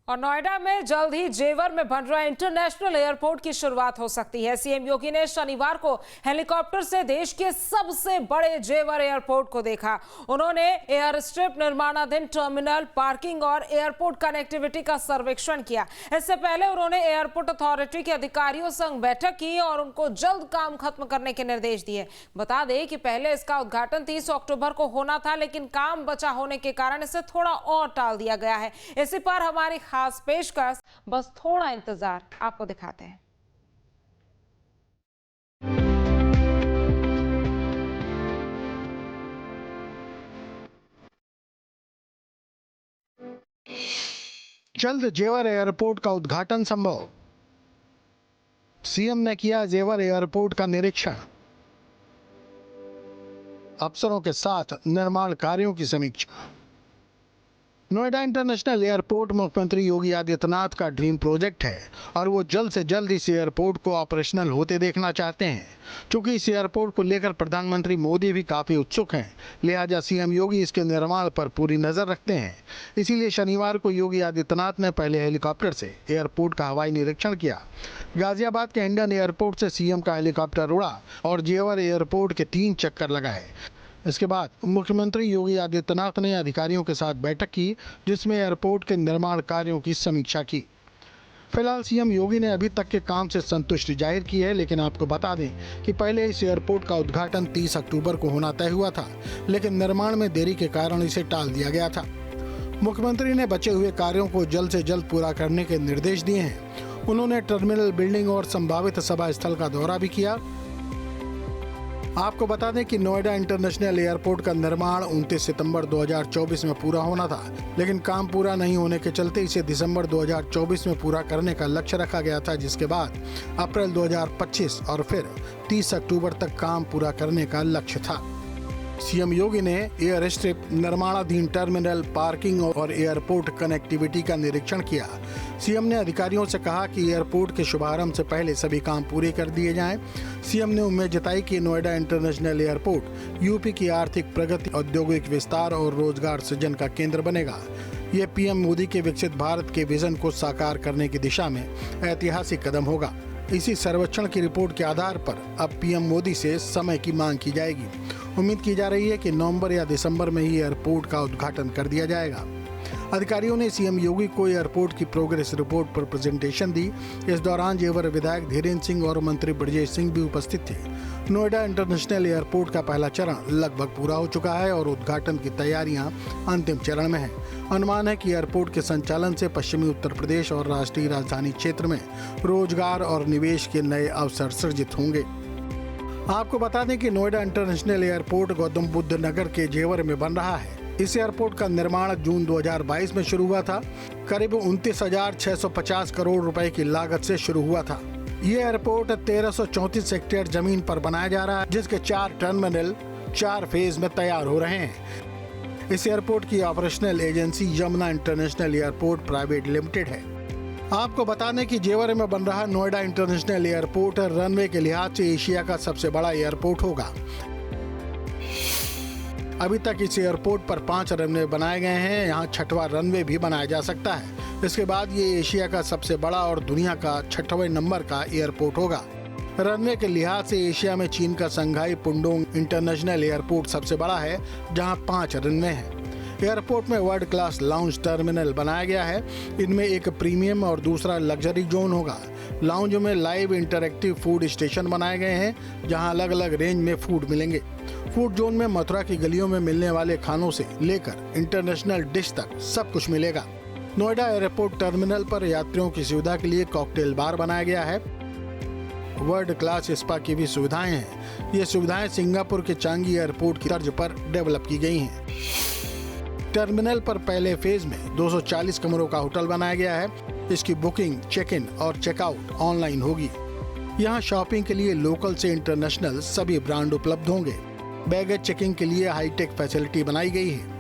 और नोएडा में जल्द ही जेवर में बन रहा इंटरनेशनल एयरपोर्ट की शुरुआत हो सकती है। सीएम योगी ने शनिवार को हेलीकॉप्टर से देश के सबसे बड़े जेवर एयरपोर्ट को देखा। उन्होंने एयर स्ट्रिप, निर्माणाधीन टर्मिनल, पार्किंग और एयरपोर्ट कनेक्टिविटी का सर्वेक्षण किया। इससे पहले उन्होंने एयरपोर्ट अथॉरिटी के अधिकारियों संग बैठक की और उनको जल्द काम खत्म करने के निर्देश दिए। बता दें कि पहले इसका उद्घाटन 30 अक्टूबर को होना था, लेकिन काम बचा होने के कारण इसे थोड़ा और टाल दिया गया है। इसी पर हमारी खास पेशकश, बस थोड़ा इंतजार, आपको दिखाते हैं। जल्द जेवर एयरपोर्ट का उद्घाटन संभव। सीएम ने किया जेवर एयरपोर्ट का निरीक्षण। अफसरों के साथ निर्माण कार्यों की समीक्षा। नोएडा इंटरनेशनल एयरपोर्ट मुख्यमंत्री योगी आदित्यनाथ का ड्रीम प्रोजेक्ट है और वो जल्द से जल्द इस एयरपोर्ट को ऑपरेशनल होते देखना चाहते हैं। क्योंकि इस एयरपोर्ट को लेकर प्रधानमंत्री मोदी भी काफी उत्सुक हैं, लिहाजा सीएम योगी इसके निर्माण पर पूरी नजर रखते हैं। इसीलिए शनिवार को योगी आदित्यनाथ ने पहले हेलीकॉप्टर से एयरपोर्ट का हवाई निरीक्षण किया। गाजियाबाद के इंडियन एयरपोर्ट से सीएम का हेलीकॉप्टर उड़ा और जेवर एयरपोर्ट के 3 चक्कर लगाए। इसके बाद मुख्यमंत्री योगी आदित्यनाथ ने अधिकारियों के साथ बैठक की, जिसमें एयरपोर्ट के निर्माण कार्यों की समीक्षा की। फिलहाल सीएम योगी ने अभी तक के काम से संतुष्टि जाहिर की है, लेकिन आपको बता दें कि पहले इस एयरपोर्ट का उद्घाटन 30 अक्टूबर को होना तय हुआ था, लेकिन निर्माण में देरी के कारण इसे टाल दिया गया था। मुख्यमंत्री ने बचे हुए कार्यों को जल्द से जल्द पूरा करने के निर्देश दिए हैं। उन्होंने टर्मिनल, बिल्डिंग और संभावित सभा स्थल का दौरा भी किया। आपको बता दें कि नोएडा इंटरनेशनल एयरपोर्ट का निर्माण 29 सितंबर 2024 में पूरा होना था, लेकिन काम पूरा नहीं होने के चलते इसे दिसंबर 2024 में पूरा करने का लक्ष्य रखा गया था, जिसके बाद अप्रैल 2025 और फिर 30 अक्टूबर तक काम पूरा करने का लक्ष्य था। सीएम योगी ने एयर स्ट्रिप, निर्माणाधीन टर्मिनल, पार्किंग और एयरपोर्ट कनेक्टिविटी का निरीक्षण किया। सीएम ने अधिकारियों से कहा कि एयरपोर्ट के शुभारंभ से पहले सभी काम पूरे कर दिए जाएं। सीएम ने उम्मीद जताई कि नोएडा इंटरनेशनल एयरपोर्ट यूपी की आर्थिक प्रगति, औद्योगिक विस्तार और रोजगार सृजन का केंद्र बनेगा। ये पीएम मोदी के विकसित भारत के विजन को साकार करने की दिशा में ऐतिहासिक कदम होगा। इसी सर्वेक्षण की रिपोर्ट के आधार पर अब पीएम मोदी से समय की मांग की जाएगी। उम्मीद की जा रही है कि नवंबर या दिसंबर में ही एयरपोर्ट का उद्घाटन कर दिया जाएगा। अधिकारियों ने सीएम योगी को एयरपोर्ट की प्रोग्रेस रिपोर्ट पर प्रेजेंटेशन दी। इस दौरान जेवर विधायक धीरेन्द्र सिंह और मंत्री ब्रजेश सिंह भी उपस्थित थे। नोएडा इंटरनेशनल एयरपोर्ट का पहला चरण लगभग पूरा हो चुका है और उद्घाटन की तैयारियां अंतिम चरण में है। अनुमान है कि एयरपोर्ट के संचालन से पश्चिमी उत्तर प्रदेश और राष्ट्रीय राजधानी क्षेत्र में रोजगार और निवेश के नए अवसर सृजित होंगे। आपको बता दें कि नोएडा इंटरनेशनल एयरपोर्ट गौतम बुद्ध नगर के जेवर में बन रहा है। इस एयरपोर्ट का निर्माण जून 2022 में शुरू हुआ था। करीब 29,650 करोड़ रुपए की लागत से शुरू हुआ था। ये एयरपोर्ट 1334 हेक्टेयर जमीन पर बनाया जा रहा है, जिसके 4 टर्मिनल 4 फेज में तैयार हो रहे हैं। इस एयरपोर्ट की operational agency Yamuna international airport private limited है। आपको बता दें कि जेवर में बन रहा नोएडा इंटरनेशनल एयरपोर्ट रनवे के लिहाज से एशिया का सबसे बड़ा एयरपोर्ट होगा। अभी तक इस एयरपोर्ट पर 5 रनवे बनाए गए हैं। यहाँ 6वां रनवे भी बनाया जा सकता है। इसके बाद ये एशिया का सबसे बड़ा और दुनिया का 6वें नंबर का एयरपोर्ट होगा। रनवे के लिहाज से एशिया में चीन का संघाई पुंडोंग इंटरनेशनल एयरपोर्ट सबसे बड़ा है, जहाँ 5 रनवे हैं। एयरपोर्ट में वर्ल्ड क्लास लाउंज टर्मिनल बनाया गया है। इनमें एक प्रीमियम और दूसरा लग्जरी जोन होगा। लाउंज में लाइव इंटरैक्टिव फूड स्टेशन बनाए गए हैं, जहां अलग अलग रेंज में फूड मिलेंगे। फूड जोन में मथुरा की गलियों में मिलने वाले खानों से लेकर इंटरनेशनल डिश तक सब कुछ मिलेगा। नोएडा एयरपोर्ट टर्मिनल पर यात्रियों की सुविधा के लिए कॉकटेल बार बनाया गया है। वर्ल्ड क्लास स्पा की भी सुविधाएं हैं। ये सुविधाएं सिंगापुर के चांगी एयरपोर्ट की तर्ज पर डेवलप की गई हैं। टर्मिनल पर पहले फेज में 240 कमरों का होटल बनाया गया है। इसकी बुकिंग, चेक इन और चेकआउट ऑनलाइन होगी। यहाँ शॉपिंग के लिए लोकल से इंटरनेशनल सभी ब्रांड उपलब्ध होंगे। बैगेज चेकिंग के लिए हाईटेक फैसिलिटी बनाई गई है।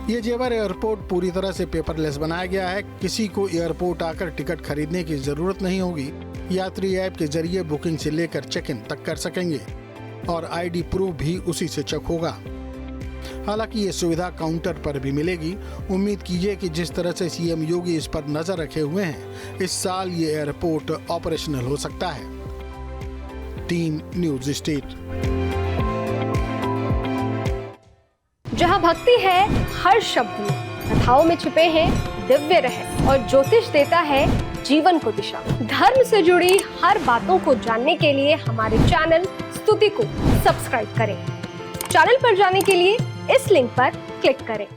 ये जेवर एयरपोर्ट पूरी तरह से पेपरलेस बनाया गया है। किसी को एयरपोर्ट आकर टिकट खरीदने की जरूरत नहीं होगी। यात्री ऐप के जरिए बुकिंग से लेकर चेक इन तक कर सकेंगे और आईडी प्रूफ भी उसी से चेक होगा। हालांकि ये सुविधा काउंटर पर भी मिलेगी। उम्मीद कीजिए कि जिस तरह से सीएम योगी इस पर नजर रखे हुए हैं, इस साल ये एयरपोर्ट ऑपरेशनल हो सकता है। Team news state. जहां भक्ति है हर शब्द में, कथाओं में छुपे हैं दिव्य रहस्य और ज्योतिष देता है जीवन को दिशा। धर्म से जुड़ी हर बातों को जानने के लिए हमारे चैनल स्तुति को सब्सक्राइब करें। चैनल पर जाने के लिए इस लिंक पर क्लिक करें।